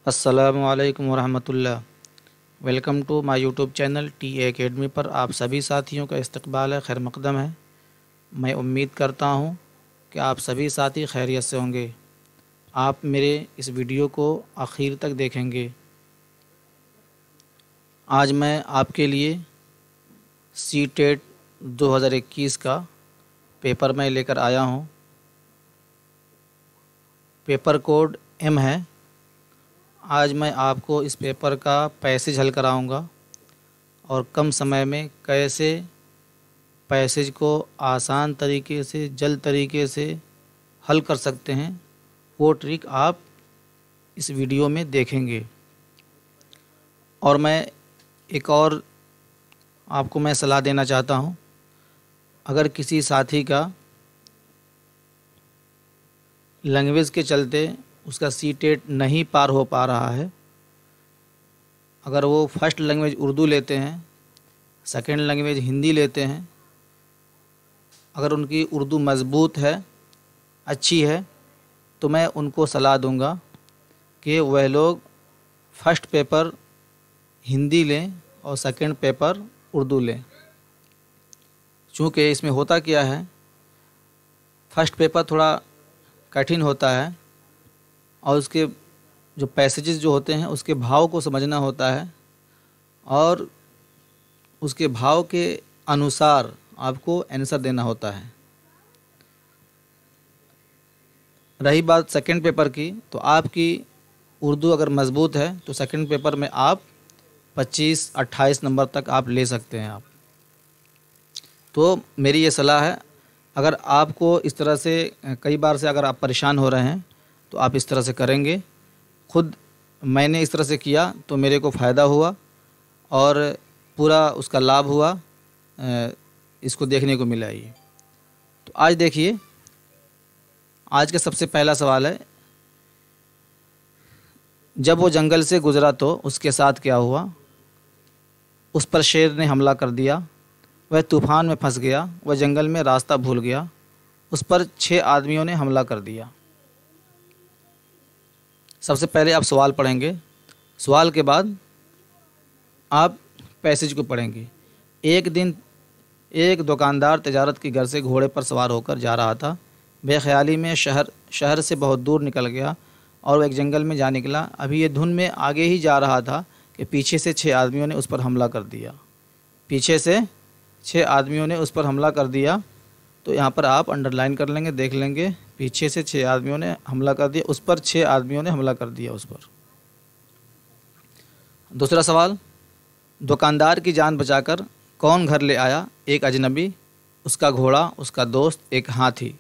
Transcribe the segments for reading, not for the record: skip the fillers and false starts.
अस्सलामु अलैकुम वरहमतुल्लाह। Welcome to my YouTube channel T academy पर आप सभी साथियों का इस्तकबाल है, खैर मकदम है। मैं उम्मीद करता हूँ कि आप सभी साथी खैरियत से होंगे। आप मेरे इस वीडियो को आखिर तक देखेंगे। आज मैं आपके लिए सी टेट 2021 का पेपर मैं लेकर आया हूँ। पेपर कोड M है। आज मैं आपको इस पेपर का पैसेज हल कराऊंगा और कम समय में कैसे पैसेज को आसान तरीके से, जल्द तरीके से हल कर सकते हैं, वो ट्रिक आप इस वीडियो में देखेंगे। और मैं एक और आपको मैं सलाह देना चाहता हूँ। अगर किसी साथी का लैंग्वेज के चलते उसका सी टेट नहीं पार हो पा रहा है, अगर वो फर्स्ट लैंग्वेज उर्दू लेते हैं, सेकंड लैंग्वेज हिंदी लेते हैं, अगर उनकी उर्दू मज़बूत है, अच्छी है, तो मैं उनको सलाह दूंगा कि वह लोग फर्स्ट पेपर हिंदी लें और सेकंड पेपर उर्दू लें। चूँकि इसमें होता क्या है, फर्स्ट पेपर थोड़ा कठिन होता है और उसके जो पैसेजेस जो होते हैं उसके भाव को समझना होता है और उसके भाव के अनुसार आपको आंसर देना होता है। रही बात सेकंड पेपर की, तो आपकी उर्दू अगर मज़बूत है तो सेकंड पेपर में आप 25-28 नंबर तक आप ले सकते हैं आप। तो मेरी ये सलाह है, अगर आपको इस तरह से कई बार से अगर आप परेशान हो रहे हैं तो आप इस तरह से करेंगे। खुद मैंने इस तरह से किया तो मेरे को फ़ायदा हुआ और पूरा उसका लाभ हुआ, इसको देखने को मिला। ये तो आज देखिए, आज का सबसे पहला सवाल है, जब वो जंगल से गुज़रा तो उसके साथ क्या हुआ। उस पर शेर ने हमला कर दिया, वह तूफ़ान में फंस गया, वह जंगल में रास्ता भूल गया, उस पर 6 आदमियों ने हमला कर दिया। सबसे पहले आप सवाल पढ़ेंगे, सवाल के बाद आप पैसेज को पढ़ेंगे। एक दिन एक दुकानदार तिजारत के घर से घोड़े पर सवार होकर जा रहा था। बेख्याली में शहर से बहुत दूर निकल गया और वह एक जंगल में जा निकला। अभी ये धुन में आगे ही जा रहा था कि पीछे से 6 आदमियों ने उस पर हमला कर दिया। पीछे से 6 आदमियों ने उस पर हमला कर दिया। तो यहाँ पर आप अंडरलाइन कर लेंगे, देख लेंगे, पीछे से 6 आदमियों ने हमला कर दिया, उस पर 6 आदमियों ने हमला कर दिया उस पर। दूसरा सवाल, दुकानदार की जान बचाकर कौन घर ले आया। एक अजनबी, उसका घोड़ा, उसका दोस्त, एक हाथी।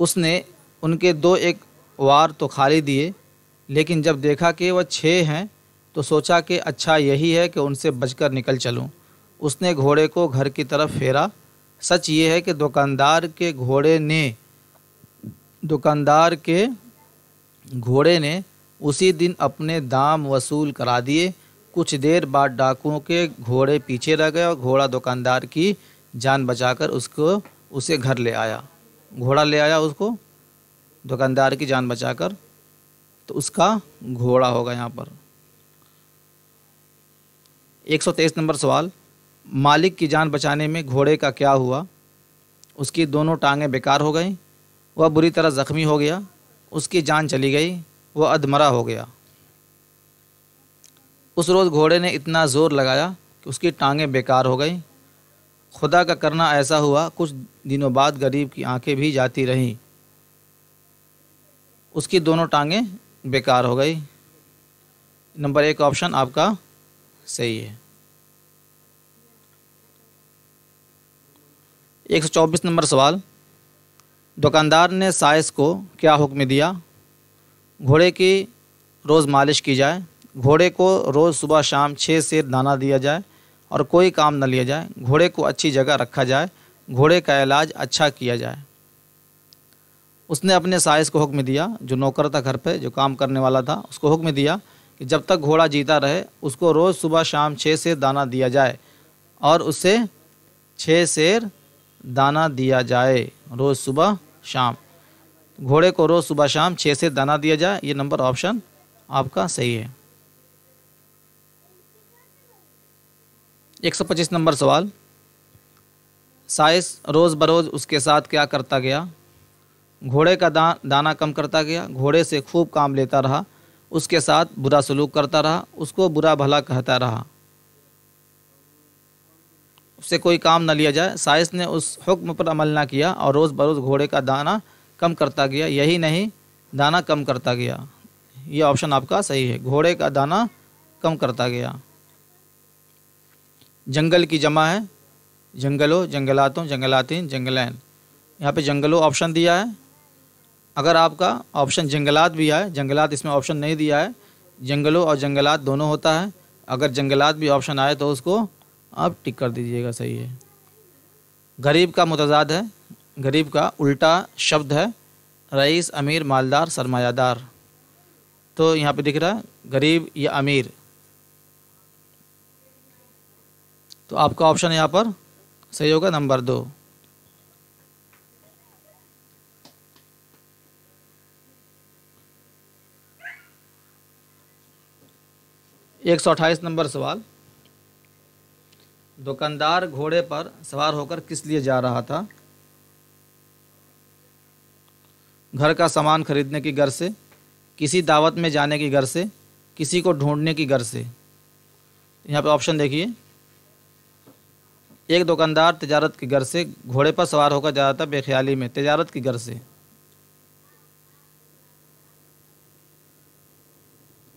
उसने उनके 2-1 वार तो खाली दिए, लेकिन जब देखा कि वह 6 हैं तो सोचा कि अच्छा यही है कि उनसे बचकर निकल चलूं। उसने घोड़े को घर की तरफ फेरा। सच ये है कि दुकानदार के घोड़े ने उसी दिन अपने दाम वसूल करा दिए। कुछ देर बाद डाकुओं के घोड़े पीछे रह गए और घोड़ा दुकानदार की जान बचाकर उसे घर ले आया। घोड़ा ले आया उसको, दुकानदार की जान बचाकर, तो उसका घोड़ा होगा यहाँ पर। 123 नंबर सवाल, मालिक की जान बचाने में घोड़े का क्या हुआ। उसकी दोनों टांगें बेकार हो गईं, वह बुरी तरह ज़ख्मी हो गया, उसकी जान चली गई, वह अधमरा हो गया। उस रोज़ घोड़े ने इतना ज़ोर लगाया कि उसकी टांगें बेकार हो गईं। खुदा का करना ऐसा हुआ, कुछ दिनों बाद गरीब की आंखें भी जाती रहीं, उसकी दोनों टांगें बेकार हो गई। नंबर 1 ऑप्शन आपका सही है। 124 नंबर सवाल, दुकानदार ने साइस को क्या हुक्म दिया। घोड़े की रोज़ मालिश की जाए, घोड़े को रोज़ सुबह शाम 6 सेर दाना दिया जाए और कोई काम न लिया जाए, घोड़े को अच्छी जगह रखा जाए, घोड़े का इलाज अच्छा किया जाए। उसने अपने साइस को हुक्म दिया, जो नौकर था घर पे, जो काम करने वाला था, उसको हुक्म दिया कि जब तक घोड़ा जीता रहे उसको रोज़ सुबह शाम 6 सेर दाना दिया जाए और उससे 6 सेर दाना दिया जाए रोज़ सुबह शाम। घोड़े को रोज़ सुबह शाम 6 से दाना दिया जाए। ये नंबर ऑप्शन आपका सही है। 125 नंबर सवाल, साइस रोज़ बरोज़ उसके साथ क्या करता गया? घोड़े का दाना कम करता गया, घोड़े से खूब काम लेता रहा, उसके साथ बुरा सलूक करता रहा, उसको बुरा भला कहता रहा, उससे कोई काम न लिया जाए, साइस ने उस हुक्म पर अमल ना किया और रोज़ बरोज़ घोड़े का दाना कम करता गया, यही नहीं दाना कम करता गया। ये ऑप्शन आपका सही है, घोड़े का दाना कम करता गया। जंगल की जमा है जंगलों, जंगलातों, जंगलातीन, जंगलैन। यहाँ पे जंगलों ऑप्शन दिया है। अगर आपका ऑप्शन जंगलात भी है, जंगलात इसमें ऑप्शन नहीं दिया है, जंगलों और जंगलात दोनों होता है। अगर जंगलात भी ऑप्शन आए तो उसको आप टिक कर दीजिएगा, सही है। गरीब का मुतजाद है, गरीब का उल्टा शब्द है रईस, अमीर, मालदार, सरमायादार। तो यहाँ पे दिख रहा है गरीब या अमीर, तो आपका ऑप्शन यहाँ पर सही होगा नंबर 2। एक 128 नंबर सवाल, दुकानदार घोड़े पर सवार होकर किस लिए जा रहा था? घर का सामान खरीदने की गर्ज से, किसी दावत में जाने की गर्ज से, किसी को ढूंढने की गर्ज से। यहाँ पे ऑप्शन देखिए, एक दुकानदार तिजारत की गर्ज से घोड़े पर सवार होकर जा रहा था, बेख्याली में तिजारत की गर्ज से,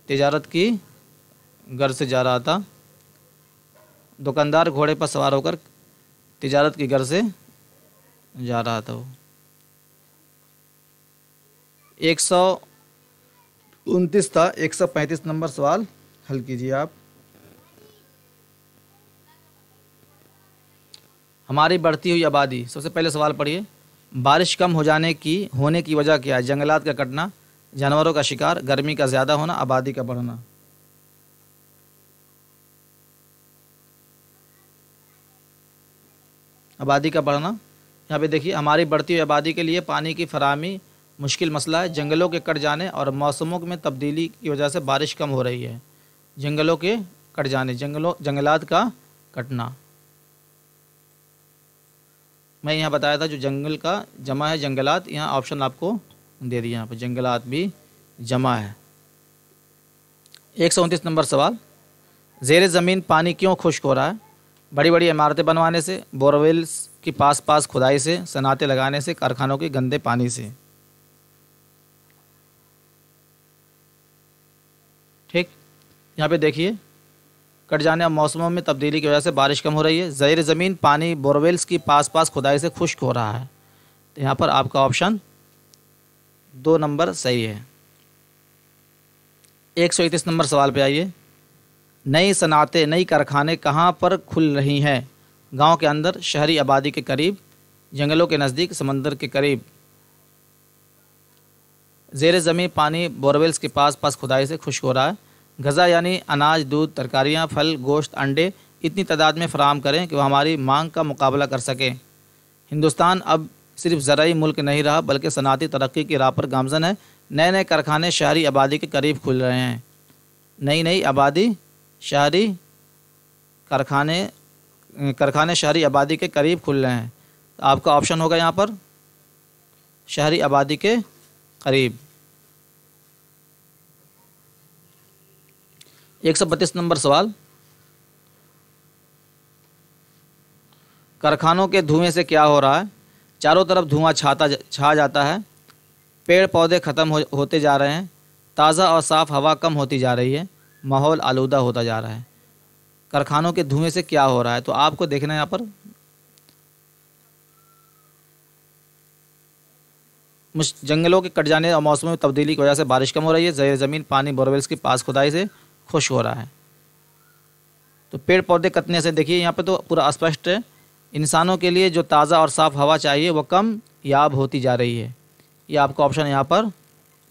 तिजारत की गर्ज से जा रहा था। दुकानदार घोड़े पर सवार होकर तिजारत की गर्ज से जा रहा था वो। 129 था, 135 नंबर सवाल हल कीजिए आप। हमारी बढ़ती हुई आबादी, सबसे पहले सवाल पढ़िए। बारिश कम होने की वजह क्या है? जंगलात का कटना, जानवरों का शिकार, गर्मी का ज़्यादा होना, आबादी का बढ़ना। आबादी का बढ़ना। यहाँ पे देखिए, हमारी बढ़ती हुई आबादी के लिए पानी की फराहमी मुश्किल मसला है। जंगलों के कट जाने और मौसमों में तब्दीली की वजह से बारिश कम हो रही है। जंगलों के कट जाने, जंगलात का कटना। मैं यहाँ बताया था जो जंगल का जमा है जंगलात, यहाँ ऑप्शन आपको दे दिया, यहाँ पर जंगलात भी जमा है। 129 नंबर सवाल, ज़ेरे ज़मीन पानी क्यों खुश्क हो रहा है? बड़ी बड़ी इमारतें बनवाने से, बोरवेल्स की पास खुदाई से, सनाते लगाने से, कारखानों के गंदे पानी से। ठीक, यहाँ पे देखिए, कट जाने और मौसमों में तब्दीली की वजह से बारिश कम हो रही है। ज़ेर ज़मीन पानी बोरवेल्स की पास खुदाई से खुश्क हो रहा है। तो यहाँ पर आपका ऑप्शन 2 नंबर सही है। 131 नंबर सवाल पे आइए। नई सनातें, नई कारखाने कहाँ पर खुल रही हैं? गांव के अंदर, शहरी आबादी के करीब, जंगलों के नज़दीक, समंदर के करीब। ज़ेर ज़मीन पानी बोरवेल्स के पास खुदाई से खुश्क हो रहा है। गज़ा यानी अनाज, दूध, तरकारियाँ, फल, गोश्त, अंडे इतनी तादाद में फ़राहम करें कि वह हमारी मांग का मुकाबला कर सकें। हिंदुस्तान अब सिर्फ ज़राई मुल्क नहीं रहा बल्कि सनाती तरक्की की राह पर गामज़न है। नए नए कारखाने शहरी आबादी के करीब खुल रहे हैं। नई आबादी, शहरी कारखाने शहरी आबादी के करीब खुल रहे हैं। तो आपका ऑप्शन होगा यहाँ पर शहरी आबादी के करीब। 132 नंबर सवाल, कारखानों के धुएं से क्या हो रहा है? चारों तरफ धुआं छा जाता है, पेड़ पौधे ख़त्म होते जा रहे हैं, ताज़ा और साफ़ हवा कम होती जा रही है, माहौल आलूदा होता जा रहा है। कारखानों के धुएं से क्या हो रहा है? तो आपको देखना है यहाँ पर जंगलों के कट जाने और मौसम में तब्दीली की वजह से बारिश कम हो रही है। ज़ेर ज़मीन पानी बोरवेल्स के पास खुदाई से खुश्क हो रहा है। तो पेड़ पौधे कटने से देखिए यहाँ पे तो पूरा स्पष्ट है, इंसानों के लिए जो ताज़ा और साफ़ हवा चाहिए वो कम याब होती जा रही है। ये आपको ऑप्शन यहाँ पर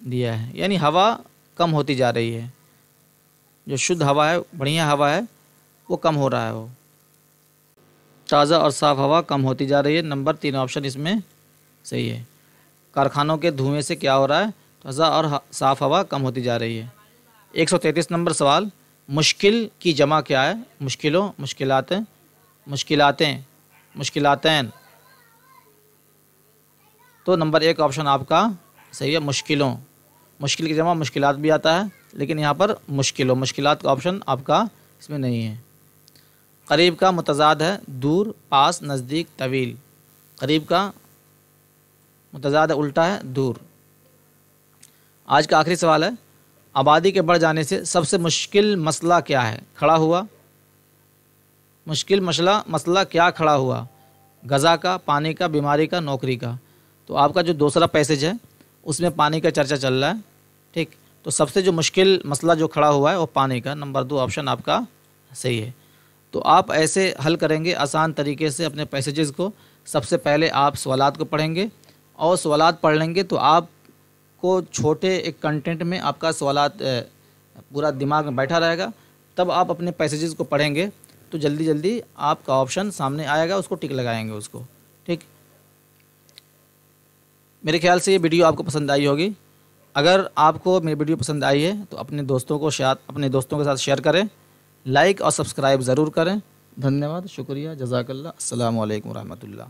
दिया है, यानी हवा कम होती जा रही है। जो शुद्ध हवा है, बढ़िया हवा है, वो कम हो रहा है। वो ताज़ा और साफ़ हवा कम होती जा रही है। नंबर 3 ऑप्शन इसमें सही है। कारखानों के धुएं से क्या हो रहा है, फ़ज़ा और साफ़ हवा कम होती जा रही है। 133 नंबर सवाल, मुश्किल की जमा क्या है? मुश्किलों, मुश्किलातें, मुश्किलातें, मुश्किलातैन। तो नंबर 1 ऑप्शन आपका सही है, मुश्किलों। मुश्किल की जमा मुश्किलात भी आता है, लेकिन यहाँ पर मुश्किलों, मुश्किलात का ऑप्शन आपका इसमें नहीं है। करीब का मुतज़ाद है दूर, पास, नज़दीक, तवील। करीब का मुतज़ाद है उल्टा है दूर। आज का आखिरी सवाल है, आबादी के बढ़ जाने से सबसे मुश्किल मसला क्या है? खड़ा हुआ। मुश्किल मसला क्या खड़ा हुआ? गज़ा का, पानी का, बीमारी का, नौकरी का। तो आपका जो दूसरा पैसेज है उसमें पानी का चर्चा चल रहा है, ठीक। तो सबसे जो मुश्किल मसला जो खड़ा हुआ है वो पानी का, नंबर 2 ऑप्शन आपका सही है। तो आप ऐसे हल करेंगे आसान तरीके से अपने पैसेजेस को। सबसे पहले आप सवालात को पढ़ेंगे और सवालात पढ़ लेंगे तो आपको छोटे एक कंटेंट में आपका सवालात पूरा दिमाग में बैठा रहेगा। तब आप अपने पैसेजेस को पढ़ेंगे तो जल्दी जल्दी आपका ऑप्शन सामने आएगा, उसको टिक लगाएंगे उसको, ठीक। मेरे ख्याल से ये वीडियो आपको पसंद आई होगी। अगर आपको मेरी वीडियो पसंद आई है तो अपने दोस्तों के साथ शेयर करें, लाइक और सब्सक्राइब ज़रूर करें। धन्यवाद, शुक्रिया, जज़ाकल्लाह, अस्सलामु अलैकुम रहमतुल्लाह।